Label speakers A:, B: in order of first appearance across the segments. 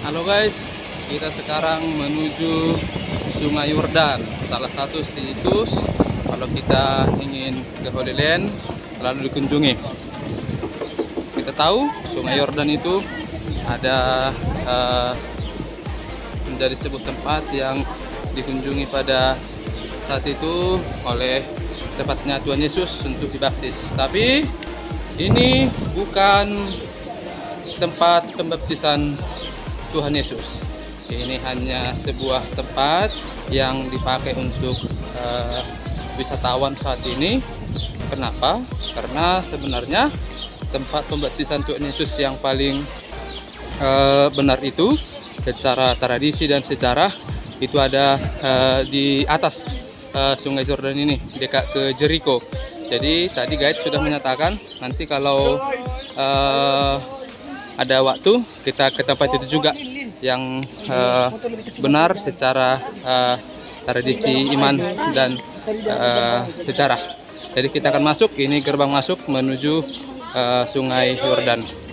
A: Halo guys, kita sekarang menuju Sungai Yordan, salah satu situs kalau kita ingin ke Holy Land lalu dikunjungi. Kita tahu Sungai Yordan itu ada menjadi sebuah tempat yang dikunjungi pada saat itu oleh tepatnya Tuhan Yesus untuk dibaptis. Tapi ini bukan tempat pembaptisan Tuhan Yesus. Ini hanya sebuah tempat yang dipakai untuk wisatawan saat ini. Kenapa? Karena sebenarnya tempat pembaptisan Tuhan Yesus yang paling benar itu secara tradisi dan sejarah itu ada di atas Sungai Yordan ini, dekat ke Jericho. Jadi tadi guide sudah menyatakan nanti kalau ada waktu kita ke tempat itu juga yang benar secara tradisi iman dan sejarah. Jadi kita akan masuk, ini gerbang masuk menuju Sungai Yordan.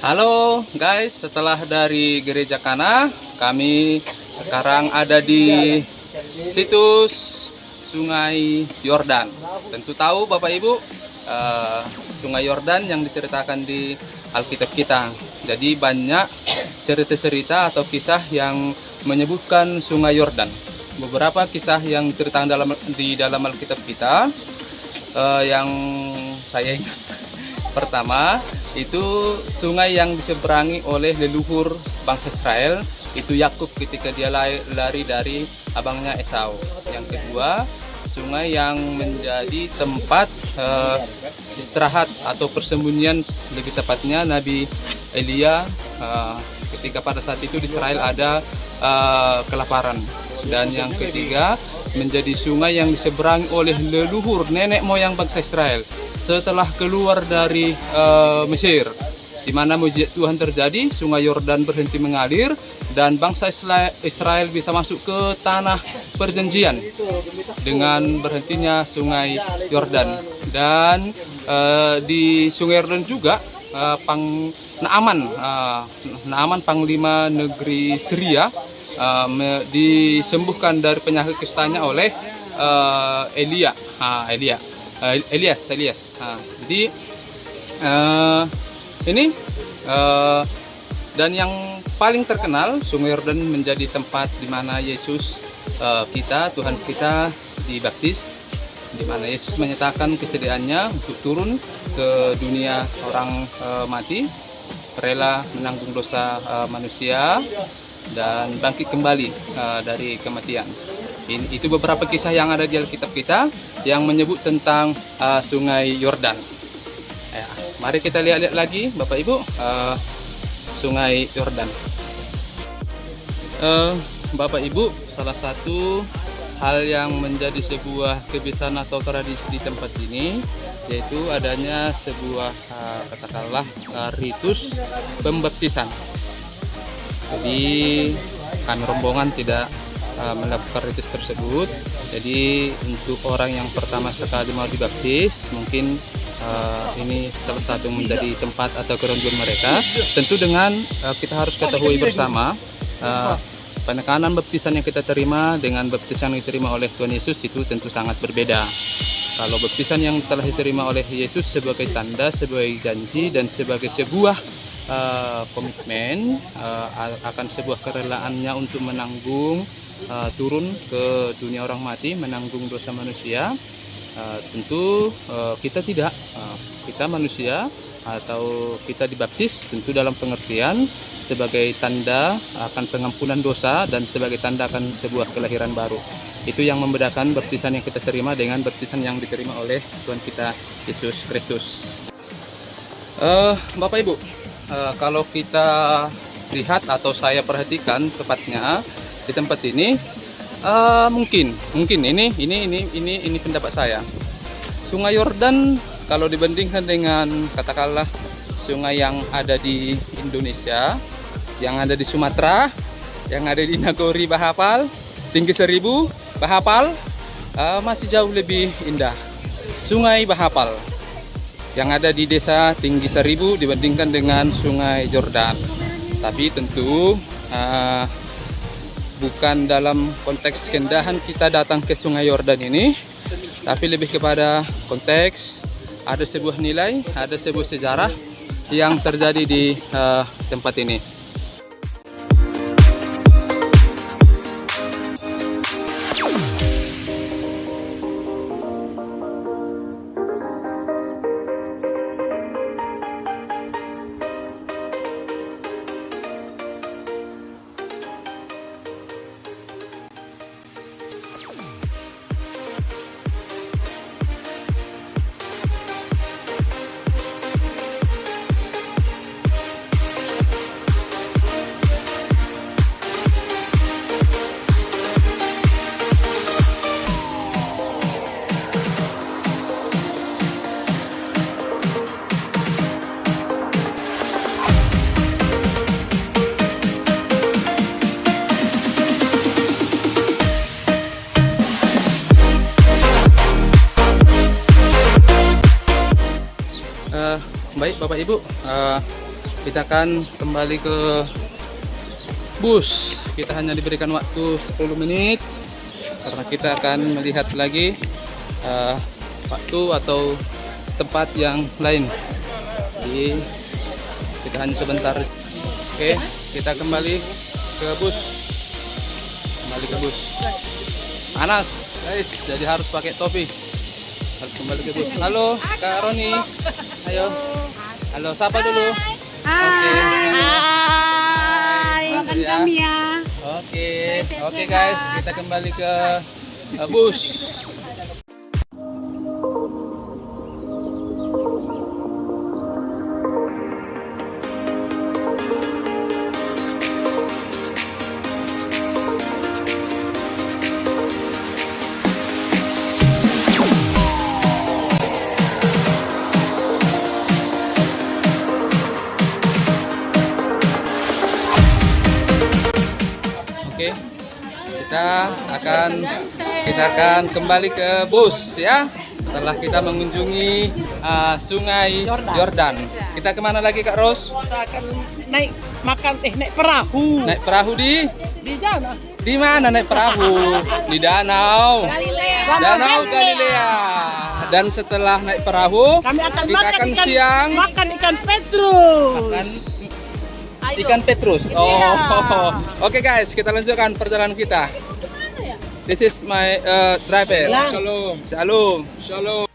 A: Halo guys, setelah dari Gereja Kana, kami sekarang ada di situs Sungai Yordan. Tentu tahu Bapak Ibu, Sungai Yordan yang diceritakan di Alkitab kita. Jadi banyak cerita-cerita atau kisah yang menyebutkan Sungai Yordan. Beberapa kisah yang diceritakan di dalam Alkitab kita yang saya ingat. Pertama, itu sungai yang diseberangi oleh leluhur bangsa Israel, itu Yakub ketika dia lari dari abangnya Esau. Yang kedua, sungai yang menjadi tempat istirahat atau persembunyian, lebih tepatnya Nabi Elia ketika pada saat itu di Israel ada kelaparan. Dan yang ketiga, menjadi sungai yang diseberangi oleh leluhur nenek moyang bangsa Israel setelah keluar dari Mesir, di mana mujizat Tuhan terjadi, Sungai Yordan berhenti mengalir dan bangsa Israel bisa masuk ke tanah perjanjian dengan berhentinya Sungai Yordan. Dan di Sungai Yordan juga Naaman panglima negeri Syria disembuhkan dari penyakit kustanya oleh Elias. Jadi ini dan yang paling terkenal, Sungai Yordan menjadi tempat di mana Yesus Tuhan kita dibaptis, di mana Yesus menyatakan kesediaannya untuk turun ke dunia orang mati, rela menanggung dosa manusia dan bangkit kembali dari kematian. Itu beberapa kisah yang ada di Alkitab kita yang menyebut tentang Sungai Yordan. Ya, mari kita lihat lagi Bapak Ibu, Sungai Yordan. Bapak Ibu, salah satu hal yang menjadi sebuah kebiasaan atau tradisi di tempat ini yaitu adanya sebuah katakanlah ritus pembaptisan. Jadi kami rombongan tidak melakukan ritus tersebut. Jadi untuk orang yang pertama sekali mau dibaptis, mungkin ini salah satu menjadi tempat atau keronjuan mereka. Tentu dengan kita harus ketahui bersama penekanan baptisan yang kita terima dengan baptisan yang diterima oleh Tuhan Yesus itu tentu sangat berbeda. Kalau baptisan yang telah diterima oleh Yesus sebagai tanda, sebagai janji, dan sebagai sebuah komitmen akan sebuah kerelaannya untuk menanggung turun ke dunia orang mati, menanggung dosa manusia. Tentu kita tidak, kita manusia atau kita dibaptis tentu dalam pengertian sebagai tanda akan pengampunan dosa dan sebagai tanda akan sebuah kelahiran baru. Itu yang membedakan baptisan yang kita terima dengan baptisan yang diterima oleh Tuhan kita Yesus Kristus. Bapak Ibu, kalau kita lihat atau saya perhatikan tepatnya di tempat ini, mungkin ini pendapat saya. Sungai Yordan kalau dibandingkan dengan katakanlah sungai yang ada di Indonesia, yang ada di Sumatera, yang ada di Nagori Bahapal, Tinggi Seribu Bahapal, masih jauh lebih indah. Sungai Bahapal yang ada di desa Tinggi Seribu dibandingkan dengan Sungai Yordan. Tapi tentu bukan dalam konteks keindahan kita datang ke Sungai Yordan ini, tapi lebih kepada konteks ada sebuah nilai, ada sebuah sejarah yang terjadi di tempat ini. Baik Bapak Ibu, kita akan kembali ke bus. Kita hanya diberikan waktu 10 menit karena kita akan melihat lagi waktu atau tempat yang lain. Jadi kita hanya sebentar. Oke, kita kembali ke bus. Panas guys, jadi harus pakai topi. Harus kembali ke bus. Halo Kak Roni, ayo. Halo, sapa dulu.
B: Hai, makan kami ya.
A: Oke guys, kita kembali ke bus. Oke, kita akan kembali ke bus ya. Setelah kita mengunjungi Sungai Yordan. Kita kemana lagi Kak Ros?
B: Kita akan naik perahu.
A: Naik perahu di
B: sana.
A: Di mana naik perahu? Di danau. Danau Galilea. Dan setelah naik perahu,
B: Kami akan
A: kita akan siang
B: makan ikan petrus.
A: makan ikan petrus. Oke guys, kita lanjutkan perjalanan kita. This is my driver.
B: Ya.
A: Shalom.